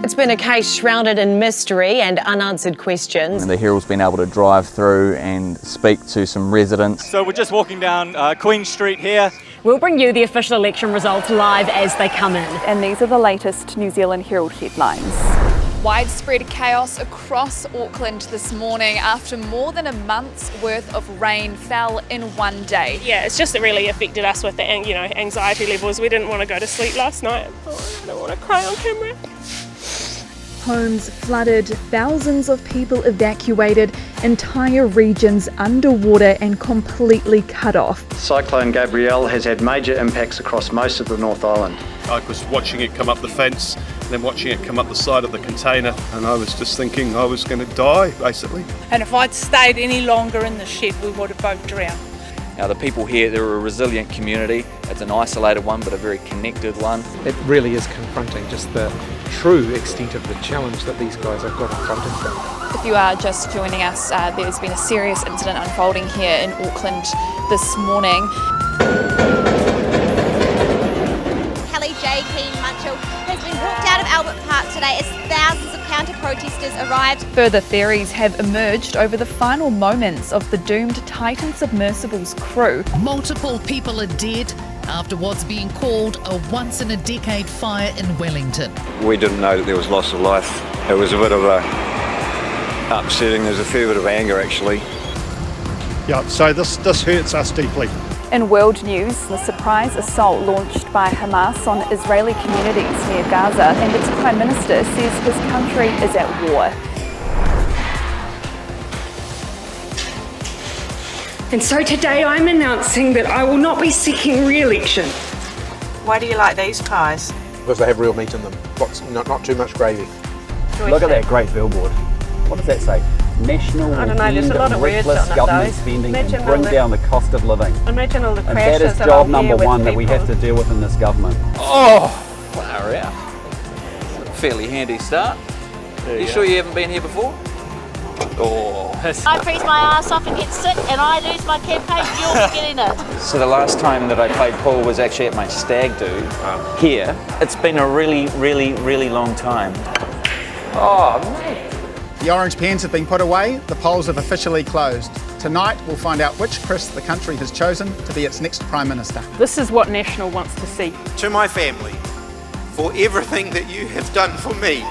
It's been a case shrouded in mystery and unanswered questions. And the Herald's been able to drive through and speak to some residents. So we're just walking down Queen Street here. We'll bring you the official election results live as they come in. And these are the latest New Zealand Herald headlines. Widespread chaos across Auckland this morning after more than a month's worth of rain fell in one day. Yeah, it's just really affected us with the anxiety levels. We didn't want to go to sleep last night. Oh, I don't want to cry on camera. Homes flooded, thousands of people evacuated, entire regions underwater and completely cut off. Cyclone Gabrielle has had major impacts across most of the North Island. I was watching it come up the fence and then watching it come up the side of the container, and I was just thinking I was going to die, basically. And if I'd stayed any longer in the shed, we would have both drowned. Now the people here, they're a resilient community. It's an isolated one, but a very connected one. It really is confronting just the true extent of the challenge that these guys have got in front of them. If you are just joining us, there's been a serious incident unfolding here in Auckland this morning. Has been walked out of Albert Park today as thousands of counter-protesters arrived. Further theories have emerged over the final moments of the doomed Titan submersible's crew. Multiple people are dead after what's being called a once-in-a-decade fire in Wellington. We didn't know that there was loss of life. It was a bit of a upsetting. There's a fair bit of anger, actually. Yeah, so this hurts us deeply. In world news, the surprise assault launched by Hamas on Israeli communities near Gaza, and its Prime Minister says his country is at war. And so today I'm announcing that I will not be seeking re-election. Why do you like these pies? Because they have real meat in them, not too much gravy. Look at that great billboard. What does that say? National I don't know, there's a lot of words reckless on it government though. spending Imagine can bring down the cost of living. Imagine all the And crashes that is that job I'll number hear one with that we people. have to deal with in this government. Oh, far out. Fairly handy start. You sure you haven't been here before? Oh. I freeze my ass off and get sick and I lose my campaign, you'll get in it. So the last time that I played pool was actually at my stag do here. It's been a really, really, really long time. Oh, mate. The orange pens have been put away, the polls have officially closed. Tonight we'll find out which Chris the country has chosen to be its next Prime Minister. This is what National wants to see. To my family, for everything that you have done for me.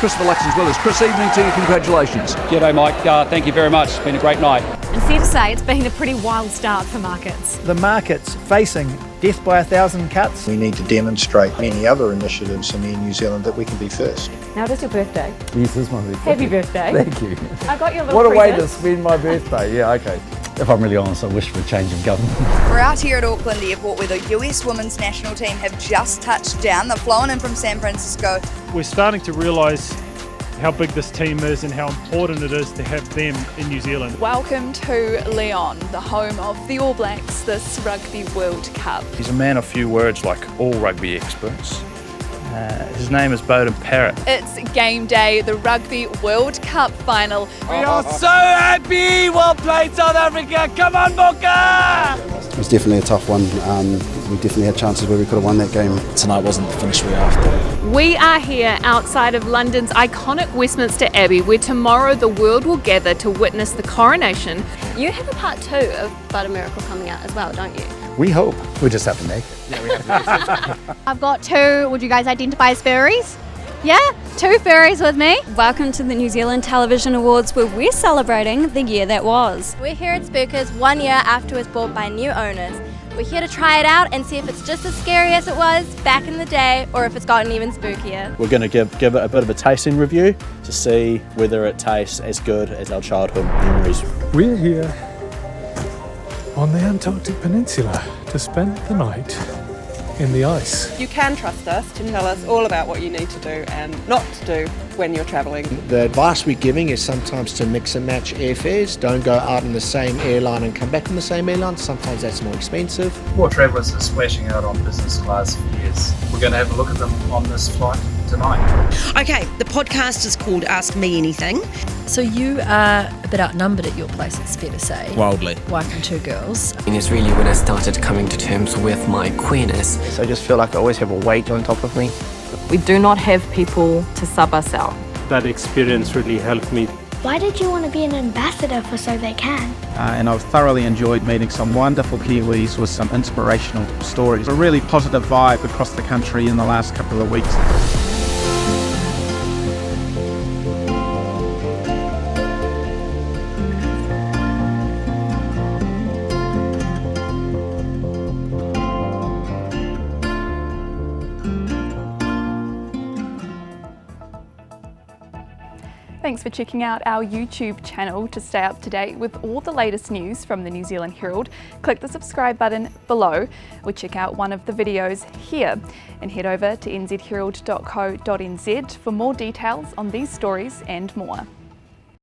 Chris of Elections with us. Chris, evening to you, congratulations. G'day Mike, thank you very much, it's been a great night. And fair to say, it's been a pretty wild start for markets. The market's facing death by 1,000 cuts. We need to demonstrate many other initiatives in New Zealand that we can be first. Now it is your birthday. Yes, it's my birthday. Happy birthday. Thank you. I got your little What a way present. to spend my birthday. Yeah, okay. If I'm really honest, I wish for a change of government. We're out here at Auckland Airport where the US women's national team have just touched down. They've flown in from San Francisco. We're starting to realise how big this team is and how important it is to have them in New Zealand. Welcome to Leon, the home of the All Blacks this Rugby World Cup. He's a man of few words like all rugby experts. His name is Bowden Parrott. It's game day, the Rugby World Cup final. We are so happy! Well played, South Africa! Come on, Boca! It was definitely a tough one. We definitely had chances where we could have won that game. Tonight wasn't the finish we were after. We are here outside of London's iconic Westminster Abbey, where tomorrow the world will gather to witness the coronation. You have a part 2 of But a Miracle coming out as well, don't you? We hope. We just have to make it. Yeah, we have to make it. I've got 2, would you guys identify as furries? Yeah, 2 furries with me. Welcome to the New Zealand Television Awards, where we're celebrating the year that was. We're here at Spookers 1 year after it was bought by new owners. We're here to try it out and see if it's just as scary as it was back in the day or if it's gotten even spookier. We're going to give it a bit of a tasting review to see whether it tastes as good as our childhood memories. We're here on the Antarctic Peninsula to spend the night in the ice. You can trust us to tell us all about what you need to do and not to do when you're travelling. The advice we're giving is sometimes to mix and match airfares. Don't go out on the same airline and come back on the same airline. Sometimes that's more expensive. More travellers are splashing out on business class fares. We're going to have a look at them on this flight tonight. Okay, the podcast is called Ask Me Anything. So you are a bit outnumbered at your place, it's fair to say. Wildly. Wife and 2 girls. And it's really when I started coming to terms with my queerness. So I just feel like I always have a weight on top of me. We do not have people to sub us out. That experience really helped me. Why did you want to be an ambassador for So They Can? And I've thoroughly enjoyed meeting some wonderful Kiwis with some inspirational stories. A really positive vibe across the country in the last couple of weeks. Thanks for checking out our YouTube channel to stay up to date with all the latest news from the New Zealand Herald. Click the subscribe button below or check out one of the videos here and head over to nzherald.co.nz for more details on these stories and more.